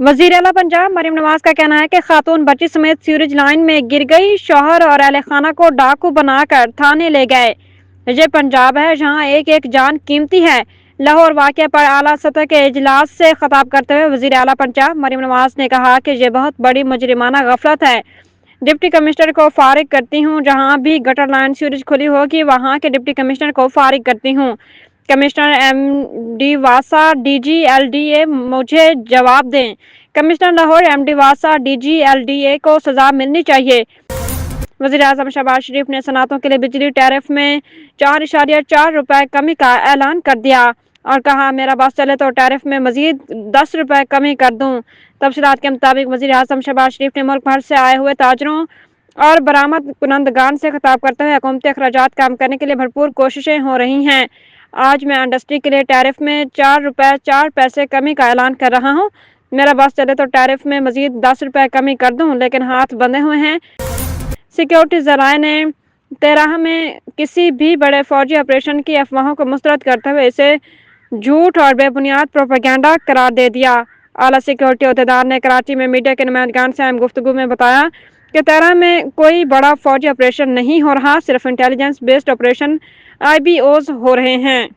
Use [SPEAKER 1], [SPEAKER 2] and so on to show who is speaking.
[SPEAKER 1] वजीर आला पंजाब मरीम नवाज का कहना है कि खातून बच्ची समेत सीवरेज लाइन में गिर गई, शौहर और अहले खाना को डाकू बनाकर थाने ले गए। ये पंजाब है जहां एक एक जान कीमती है। लाहौर वाक़े पर आला सतह के इजलास से खिताब करते हुए वजीर आला पंजाब मरीम नवाज ने कहा कि ये बहुत बड़ी मुजरिमाना गफलत है। डिप्टी कमिश्नर को फारिग करती हूँ। जहां भी गटर लाइन सीवरेज खुली होगी वहां के डिप्टी कमिश्नर को फारिग करती हूँ। कमिश्नर एमडी वासा डीजीएलडीए मुझे जवाब दें। कमिश्नर लाहौर एमडी वासा डीजीएलडीए को सजा मिलनी चाहिए। वज़ीर आज़म शहबाज शरीफ ने सनातों के लिए बिजली टैरिफ में 4.4 रुपए कमी का ऐलान कर दिया और कहा, मेरा बस चले तो टैरिफ में मजीद 10 रुपए कमी कर दूं। तफसीलात के मुताबिक वज़ीर आज़म शहबाज शरीफ ने मुल्क भर से आए हुए ताजरों और बरामद कुनंदगान से खिताब करते हुए हुकूमती अखराजात कम करने के लिए भरपूर कोशिशें हो रही हैं। आज मैं इंडस्ट्री के लिए टैरिफ में 4 रुपए 4 पैसे कमी का ऐलान कर रहा हूँ। मेरा बस चले तो टैरिफ में मजीद 10 रुपए कमी कर दूं, लेकिन हाथ बंधे हुए हैं। सिक्योरिटी ज़राए ने 13 में किसी भी बड़े फौजी ऑपरेशन की अफवाहों को मुस्तरद करते हुए इसे झूठ और बेबुनियाद प्रोपेगेंडा करार दे दिया। आला सिक्योरिटी अहदेदार ने कराची में मीडिया के नुमाइंदगान से अहम गुफ्तगू में बताया कि 13 में कोई बड़ा फौजी ऑपरेशन नहीं हो रहा, सिर्फ इंटेलिजेंस बेस्ड ऑपरेशन IBOs हो रहे हैं।